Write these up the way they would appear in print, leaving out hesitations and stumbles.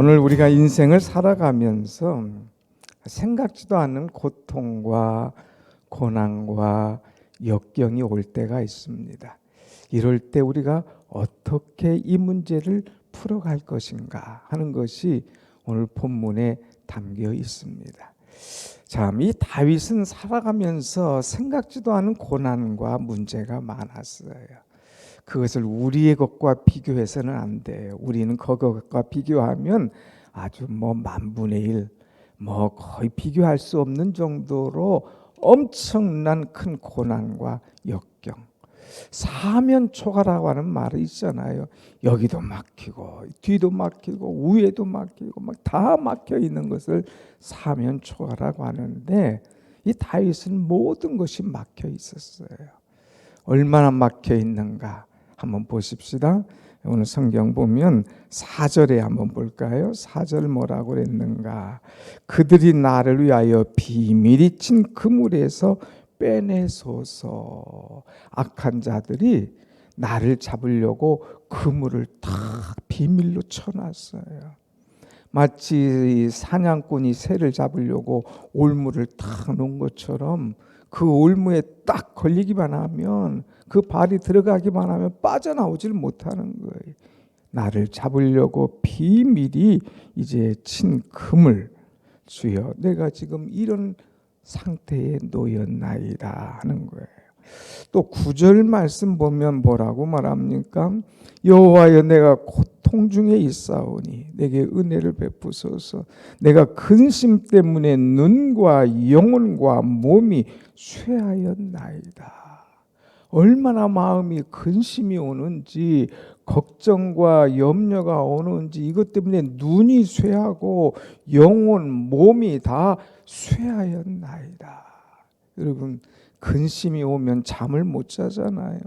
오늘 우리가 인생을 살아가면서 생각지도 않는 고통과 고난과 역경이 올 때가 있습니다. 이럴 때 우리가 어떻게 이 문제를 풀어갈 것인가 하는 것이 오늘 본문에 담겨 있습니다. 참, 이 다윗은 살아가면서 생각지도 않은 고난과 문제가 많았어요. 그것을 우리의 것과 비교해서는 안 돼요. 우리는 그것과 비교하면 아주 만분의 일, 거의 비교할 수 없는 정도로 엄청난 큰 고난과 역경. 사면초가라고 하는 말이 있잖아요. 여기도 막히고 뒤도 막히고 위에도 막히고 막 다 막혀 있는 것을 사면초가라고 하는데, 이 다윗은 모든 것이 막혀 있었어요. 얼마나 막혀 있는가 한번 보십시다. 오늘 성경 보면 4절에 한번 볼까요? 4절 뭐라고 그랬는가? 그들이 나를 위하여 비밀이 친 그물에서 빼내소서. 악한 자들이 나를 잡으려고 그물을 탁 비밀로 쳐놨어요. 마치 사냥꾼이 새를 잡으려고 올무를 탁 놓은 것처럼 그 올무에 딱 걸리기만 하면, 그 발이 들어가기만 하면 빠져나오질 못하는 거예요. 나를 잡으려고 비밀이 이제 친 그물, 주여 내가 지금 이런 상태에 놓였나이다 하는 거예요. 또 9절 말씀 보면 뭐라고 말합니까? 여호와여 내가 고통 중에 있사오니 내게 은혜를 베푸소서. 내가 근심 때문에 눈과 영혼과 몸이 쇠하였나이다. 얼마나 마음이 근심이 오는지, 걱정과 염려가 오는지, 이것 때문에 눈이 쇠하고 영혼, 몸이 다 쇠하였나이다. 여러분, 근심이 오면 잠을 못 자잖아요.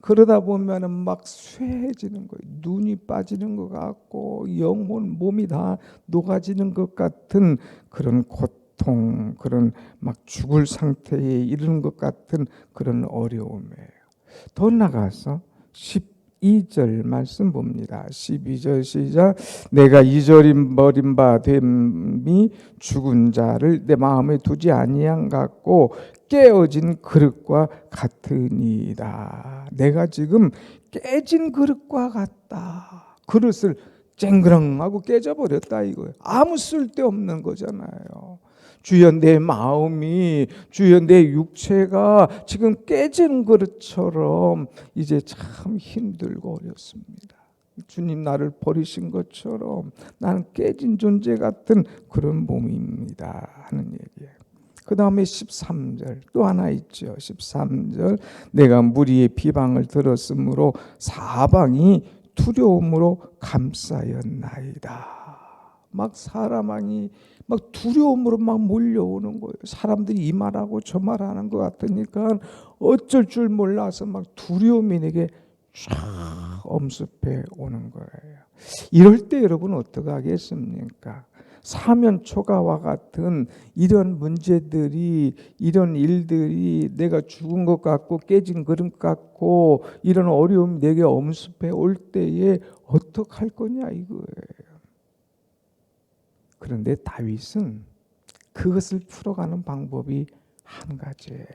그러다 보면은 막 쇠해지는 거예요. 눈이 빠지는 것 같고 영혼, 몸이 다 녹아지는 것 같은 그런 고통, 그런 막 죽을 상태에 이르는 것 같은 그런 어려움이에요. 더 나가서 12절 말씀 봅니다. 12절 시작. 내가 잊어버린 바 됨이 죽은 자를 내 마음에 두지 아니한 같고 깨어진 그릇과 같으니이다. 내가 지금 깨진 그릇과 같다. 그릇을 쨍그랑하고 깨져버렸다 이거예요. 아무 쓸데없는 거잖아요. 주여 내 마음이, 주여 내 육체가 지금 깨진 그릇처럼 이제 참 힘들고 어렵습니다. 주님 나를 버리신 것처럼 나는 깨진 존재 같은 그런 몸입니다 하는 얘기예요. 그 다음에 13절 또 하나 있죠. 13절 내가 무리의 비방을 들었으므로 사방이 두려움으로 감싸였나이다. 막 사람이 막 두려움으로 막 몰려오는 거예요. 사람들이 이 말하고 저 말하는 것 같으니까 어쩔 줄 몰라서 막 두려움이 내게 쫙 엄습해 오는 거예요. 이럴 때 여러분 어떻게 하겠습니까? 사면초가와 같은 이런 문제들이, 이런 일들이 내가 죽은 것 같고 깨진 그릇 같고 이런 어려움이 내게 엄습해 올 때에 어떡할 거냐 이거예요. 그런데 다윗은 그것을 풀어가는 방법이 한 가지예요.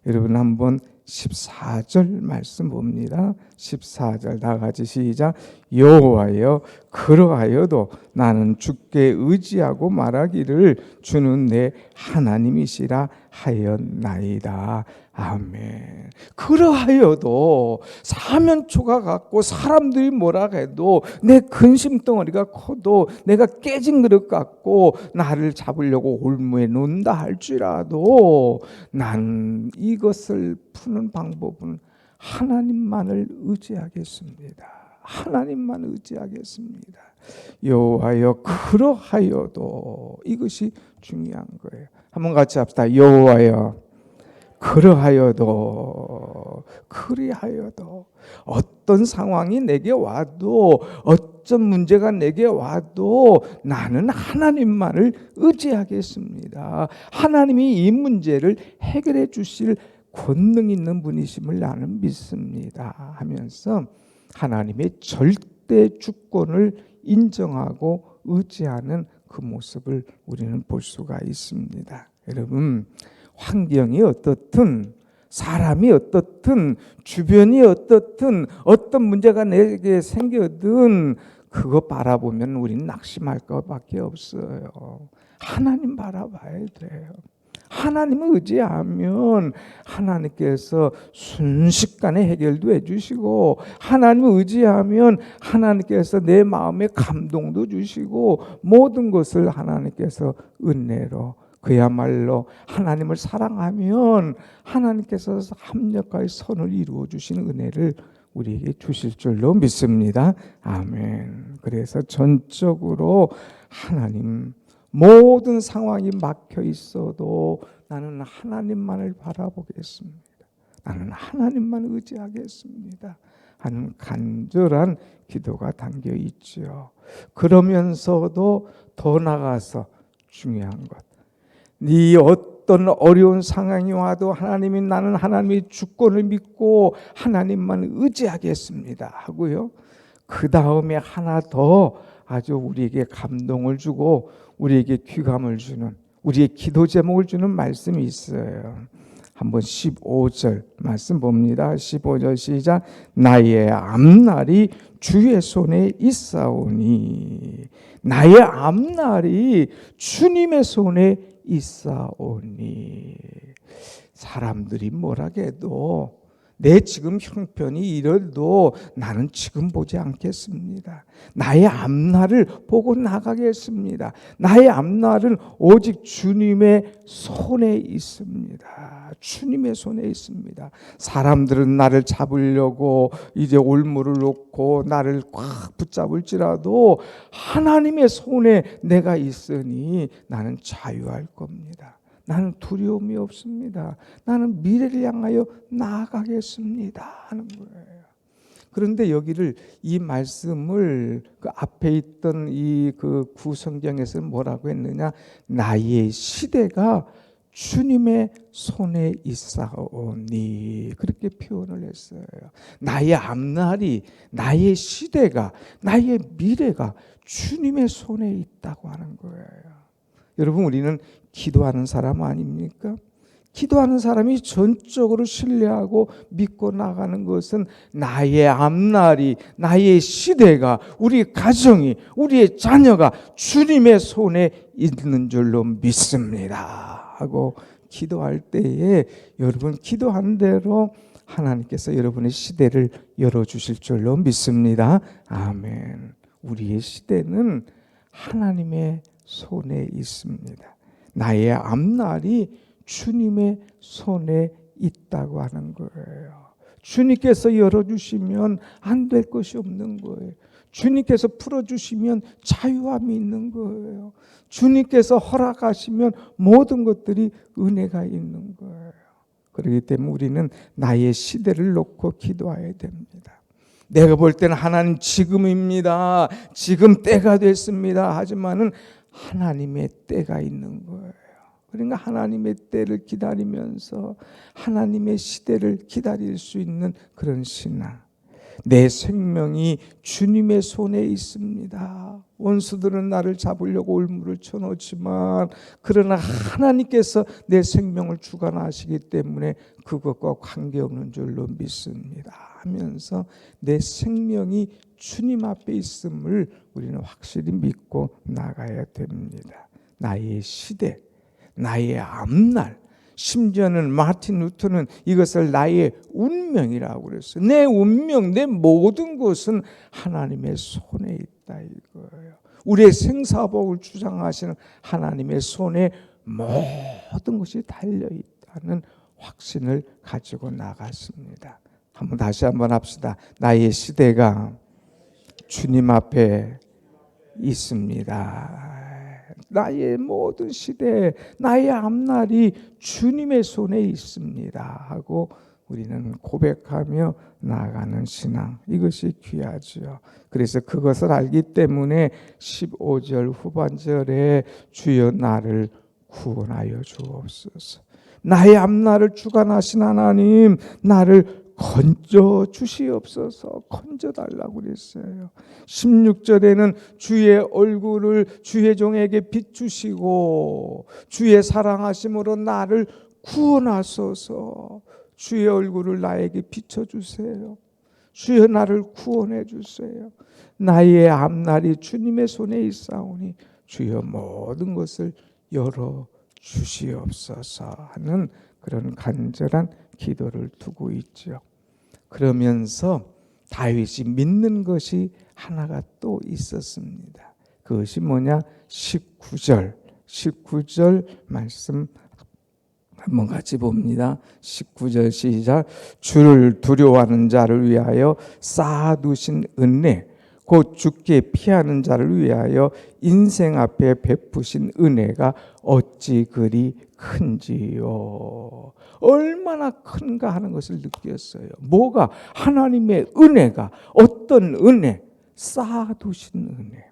여러분 한번 14절 말씀 봅니다. 14절 다 같이 시작. 여호와여 그러하여도 나는 주께 의지하고 말하기를 주는 내 하나님이시라 하였나이다. 아멘. 그러하여도 사면초가 같고 사람들이 뭐라 해도 내 근심덩어리가 커도 내가 깨진 그릇 같고 나를 잡으려고 올무에 놓는다 할지라도 난 이것을 푸는 방법은 하나님만을 의지하겠습니다. 하나님만 의지하겠습니다. 여호와여 그러하여도, 이것이 중요한 거예요. 한번 같이 합시다. 여호와여 그러하여도 어떤 상황이 내게 와도, 어떤 문제가 내게 와도 나는 하나님만을 의지하겠습니다. 하나님이 이 문제를 해결해 주실 권능 있는 분이심을 나는 믿습니다 하면서 하나님의 절대 절대 주권을 인정하고 의지하는 그 모습을 우리는 볼 수가 있습니다. 여러분, 환경이 어떻든 사람이 어떻든 주변이 어떻든 어떤 문제가 내게 생겨든 그거 바라보면 우리는 낙심할 것밖에 없어요. 하나님 바라봐야 돼요. 하나님을 의지하면 하나님께서 순식간에 해결도 해주시고, 하나님을 의지하면 하나님께서 내 마음에 감동도 주시고, 모든 것을 하나님께서 은혜로, 그야말로 하나님을 사랑하면 하나님께서 합력하여 선을 이루어 주시는 은혜를 우리에게 주실 줄로 믿습니다. 아멘. 그래서 전적으로 하나님, 모든 상황이 막혀 있어도 나는 하나님만을 바라보겠습니다. 나는 하나님만 의지하겠습니다 하는 간절한 기도가 담겨 있죠. 그러면서도 더 나아가서 중요한 것, 네 어떤 어려운 상황이 와도 하나님이, 나는 하나님의 주권을 믿고 하나님만 의지하겠습니다 하고요. 그 다음에 하나 더 아주 우리에게 감동을 주고 우리에게 귀감을 주는, 우리의 기도 제목을 주는 말씀이 있어요. 한번 15절 말씀 봅니다. 15절 시작. 나의 앞날이 주의 손에 있사오니, 나의 앞날이 주님의 손에 있사오니. 사람들이 뭐라 해도, 내 지금 형편이 이래도 나는 지금 보지 않겠습니다. 나의 앞날을 보고 나가겠습니다. 나의 앞날은 오직 주님의 손에 있습니다. 주님의 손에 있습니다. 사람들은 나를 잡으려고 이제 올무를 놓고 나를 꽉 붙잡을지라도 하나님의 손에 내가 있으니 나는 자유할 겁니다. 나는 두려움이 없습니다. 나는 미래를 향하여 나아가겠습니다 하는 거예요. 그런데 여기를, 이 말씀을 그 앞에 있던 이 그 구성경에서는 뭐라고 했느냐? 나의 시대가 주님의 손에 있사오니, 그렇게 표현을 했어요. 나의 앞날이, 나의 시대가, 나의 미래가 주님의 손에 있다고 하는 거예요. 여러분, 우리는 기도하는 사람 아닙니까? 기도하는 사람이 전적으로 신뢰하고 믿고 나가는 것은 나의 앞날이, 나의 시대가, 우리 가정이, 우리의 자녀가 주님의 손에 있는 줄로 믿습니다 하고 기도할 때에, 여러분 기도한 대로 하나님께서 여러분의 시대를 열어주실 줄로 믿습니다. 아멘. 우리의 시대는 하나님의 손에 있습니다. 나의 앞날이 주님의 손에 있다고 하는 거예요. 주님께서 열어주시면 안 될 것이 없는 거예요. 주님께서 풀어주시면 자유함이 있는 거예요. 주님께서 허락하시면 모든 것들이 은혜가 있는 거예요. 그렇기 때문에 우리는 나의 시대를 놓고 기도해야 됩니다. 내가 볼 때는 하나님 지금입니다, 지금 때가 됐습니다 하지만은 하나님의 때가 있는 거예요. 그러니까 하나님의 때를 기다리면서 하나님의 시대를 기다릴 수 있는 그런 신앙. 내 생명이 주님의 손에 있습니다. 원수들은 나를 잡으려고 올무를 쳐놓지만 그러나 하나님께서 내 생명을 주관하시기 때문에 그것과 관계없는 줄로 믿습니다 하면서 내 생명이 주님 앞에 있음을 우리는 확실히 믿고 나가야 됩니다. 나의 시대, 나의 앞날, 심지어는 마틴 루터는 이것을 나의 운명이라고 그랬어요. 내 운명, 내 모든 것은 하나님의 손에 있다 이거예요. 우리의 생사복을 주장하시는 하나님의 손에 모든 것이 달려있다는 확신을 가지고 나갔습니다. 다시 한번 합시다. 나의 시대가 주님 앞에 있습니다. 나의 모든 시대, 나의 앞날이 주님의 손에 있습니다 하고 우리는 고백하며 나아가는 신앙, 이것이 귀하죠. 그래서 그것을 알기 때문에 15절 후반절에 주여 나를 구원하여 주옵소서. 나의 앞날을 주관하신 하나님, 나를 건져 주시옵소서. 건져 달라고 그랬어요. 16절에는 주의 얼굴을 주의 종에게 비추시고 주의 사랑하심으로 나를 구원하소서. 주의 얼굴을 나에게 비춰주세요. 주여 나를 구원해 주세요. 나의 앞날이 주님의 손에 있사오니 주여 모든 것을 열어 주시옵소서 하는 그런 간절한 기도를 두고 있죠. 그러면서 다윗이 믿는 것이 하나가 또 있었습니다. 그것이 뭐냐? 19절 말씀 한번 같이 봅니다. 19절 시작. 주를 두려워하는 자를 위하여 쌓아두신 은혜, 곧 주께 피하는 자를 위하여 인생 앞에 베푸신 은혜가 어찌 그리 큰지요. 얼마나 큰가 하는 것을 느꼈어요. 뭐가? 하나님의 은혜가. 어떤 은혜? 쌓아두신 은혜.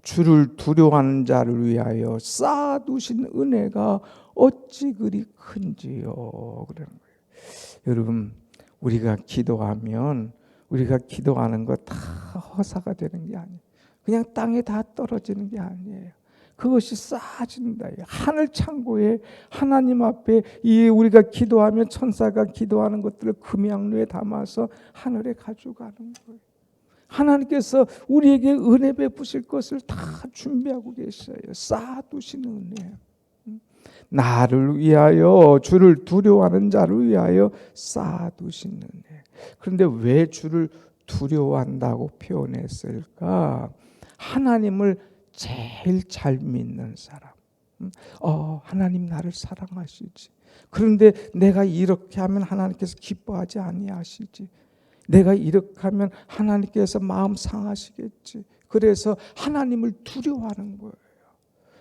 주를 두려워하는 자를 위하여 쌓아두신 은혜가 어찌 그리 큰지요. 그러는 거예요. 여러분, 우리가 기도하면 우리가 기도하는 거 다 허사가 되는 게 아니에요. 그냥 땅에 다 떨어지는 게 아니에요. 그것이 쌓아진다. 하늘 창고에 하나님 앞에 이 우리가 기도하면 천사가 기도하는 것들을 금양루에 담아서 하늘에 가져가는 거예요. 하나님께서 우리에게 은혜 베푸실 것을 다 준비하고 계셔요. 쌓아두시는 은혜. 나를 위하여, 주를 두려워하는 자를 위하여 쌓아두시는 은혜. 그런데 왜 주를 두려워한다고 표현했을까? 하나님을 제일 잘 믿는 사람. 하나님 나를 사랑하시지. 그런데 내가 이렇게 하면 하나님께서 기뻐하지 아니하시지. 내가 이렇게 하면 하나님께서 마음 상하시겠지. 그래서 하나님을 두려워하는 거예요.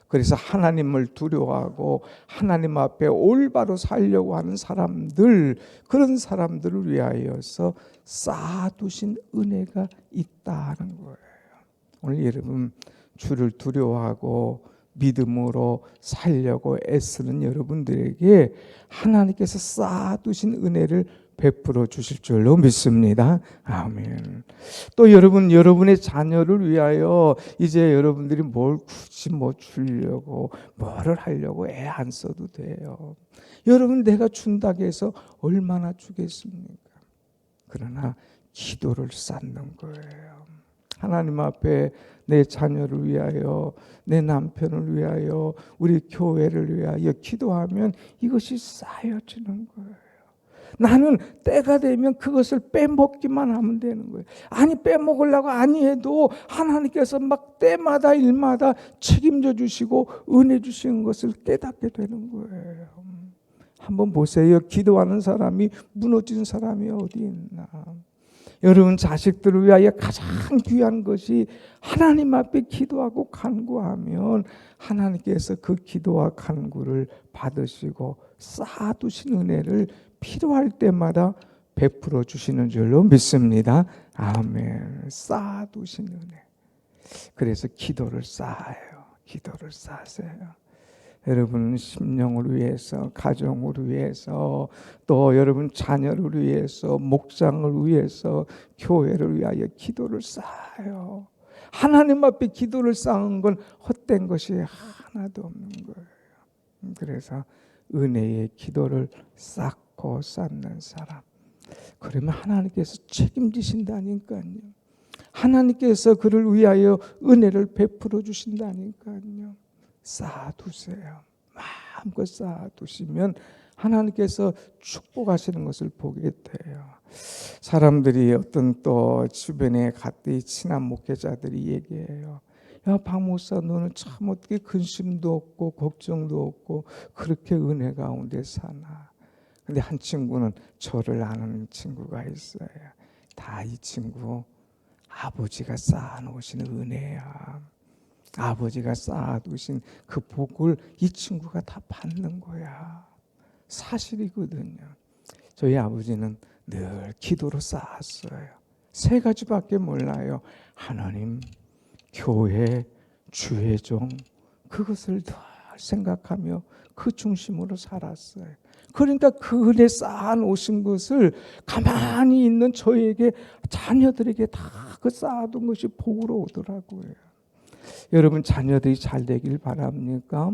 그래서 하나님을 두려워하고 하나님 앞에 올바로 살려고 하는 사람들, 그런 사람들을 위하여서 쌓아두신 은혜가 있다는 거예요. 오늘 여러분, 주를 두려워하고 믿음으로 살려고 애쓰는 여러분들에게 하나님께서 쌓아두신 은혜를 베풀어 주실 줄로 믿습니다. 아멘. 또 여러분의 자녀를 위하여 이제 여러분들이 뭘 굳이 주려고 뭐를 하려고 애 안 써도 돼요. 여러분, 내가 준다고 해서 얼마나 주겠습니까? 그러나 기도를 쌓는 거예요. 하나님 앞에 내 자녀를 위하여, 내 남편을 위하여, 우리 교회를 위하여 기도하면 이것이 쌓여지는 거예요. 나는 때가 되면 그것을 빼먹기만 하면 되는 거예요. 아니, 빼먹으려고 아니해도 하나님께서 막 때마다 일마다 책임져 주시고 은혜 주시는 것을 깨닫게 되는 거예요. 한번 보세요. 기도하는 사람이 무너진 사람이 어디 있나. 여러분, 자식들을 위하여 가장 귀한 것이 하나님 앞에 기도하고 간구하면 하나님께서 그 기도와 간구를 받으시고 쌓아두신 은혜를 필요할 때마다 베풀어 주시는 줄로 믿습니다. 아멘. 쌓아두신 은혜. 그래서 기도를 쌓아요. 기도를 쌓으세요. 여러분 심령을 위해서, 가정을 위해서, 또 여러분 자녀를 위해서, 목장을 위해서, 교회를 위하여 기도를 쌓아요. 하나님 앞에 기도를 쌓은 건 헛된 것이 하나도 없는 거예요. 그래서 은혜의 기도를 쌓고 쌓는 사람. 그러면 하나님께서 책임지신다니까요. 하나님께서 그를 위하여 은혜를 베풀어 주신다니까요. 쌓아두세요. 마음껏 쌓아두시면 하나님께서 축복하시는 것을 보게 돼요. 사람들이 어떤 또 주변에 갔더니 친한 목회자들이 얘기해요. 야, 박 목사, 너는 참 어떻게 근심도 없고 걱정도 없고 그렇게 은혜 가운데 사나. 근데 한 친구는 저를 아는 친구가 있어요. 다 이 친구 아버지가 쌓아놓으신 은혜야. 아버지가 쌓아두신 그 복을 이 친구가 다 받는 거야. 사실이거든요. 저희 아버지는 늘 기도로 쌓았어요. 세 가지밖에 몰라요. 하나님, 교회, 주의 종, 그것을 늘 생각하며 그 중심으로 살았어요. 그러니까 그 은혜 쌓아놓으신 것을 가만히 있는 저에게, 자녀들에게 다 그 쌓아둔 것이 복으로 오더라고요. 여러분 자녀들이 잘 되길 바랍니까?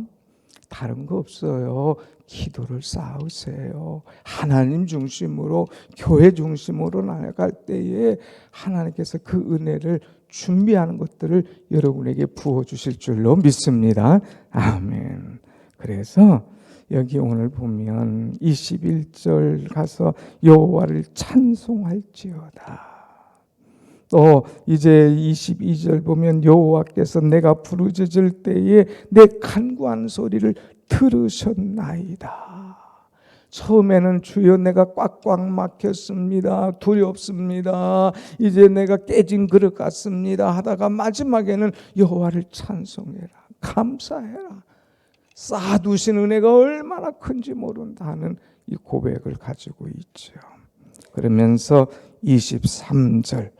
다른 거 없어요. 기도를 쌓으세요. 하나님 중심으로, 교회 중심으로 나아갈 때에 하나님께서 그 은혜를 준비하는 것들을 여러분에게 부어주실 줄로 믿습니다. 아멘. 그래서 여기 오늘 보면 21절 가서 여호와를 찬송할지어다. 또 이제 22절 보면 여호와께서 내가 부르짖을 때에 내 간구한 소리를 들으셨나이다. 처음에는 주여 내가 꽉꽉 막혔습니다. 두렵습니다. 이제 내가 깨진 그릇 같습니다 하다가 마지막에는 여호와를 찬송해라. 감사해라. 쌓아두신 은혜가 얼마나 큰지 모른다는 이 고백을 가지고 있죠. 그러면서 23절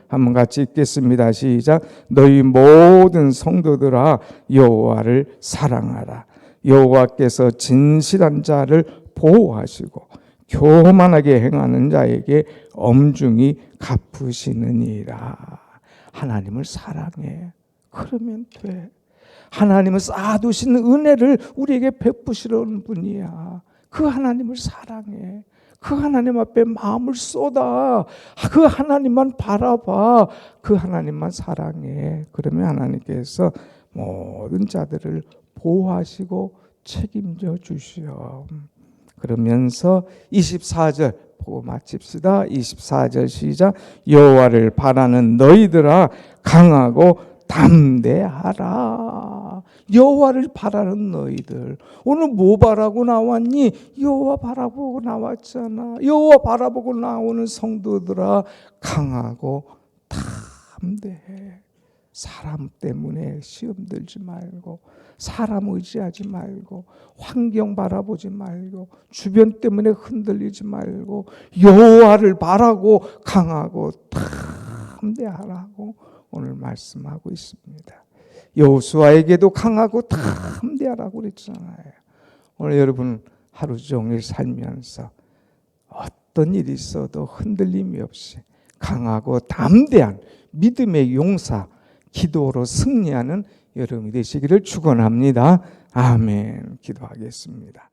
한번 같이 읽겠습니다. 시작. 너희 모든 성도들아 여호와를 사랑하라. 여호와께서 진실한 자를 보호하시고 교만하게 행하는 자에게 엄중히 갚으시느니라. 하나님을 사랑해. 그러면 돼. 하나님은 쌓아두신 은혜를 우리에게 베푸시려는 분이야. 그 하나님을 사랑해. 그 하나님 앞에 마음을 쏟아. 그 하나님만 바라봐. 그 하나님만 사랑해. 그러면 하나님께서 모든 자들을 보호하시고 책임져 주시오. 그러면서 24절 보고 마칩시다. 24절 시작. 여호와를 바라는 너희들아 강하고 담대하라. 여호와를 바라는 너희들. 오늘 뭐 바라고 나왔니? 여호와 바라보고 나왔잖아. 여호와 바라보고 나오는 성도들아 강하고 담대해. 사람 때문에 시험 들지 말고, 사람 의지하지 말고, 환경 바라보지 말고, 주변 때문에 흔들리지 말고, 여호와를 바라고 강하고 담대하라고 오늘 말씀하고 있습니다. 여호수아에게도 강하고 담대하라고 그랬잖아요. 오늘 여러분 하루 종일 살면서 어떤 일이 있어도 흔들림이 없이 강하고 담대한 믿음의 용사, 기도로 승리하는 여러분이 되시기를 축원합니다. 아멘. 기도하겠습니다.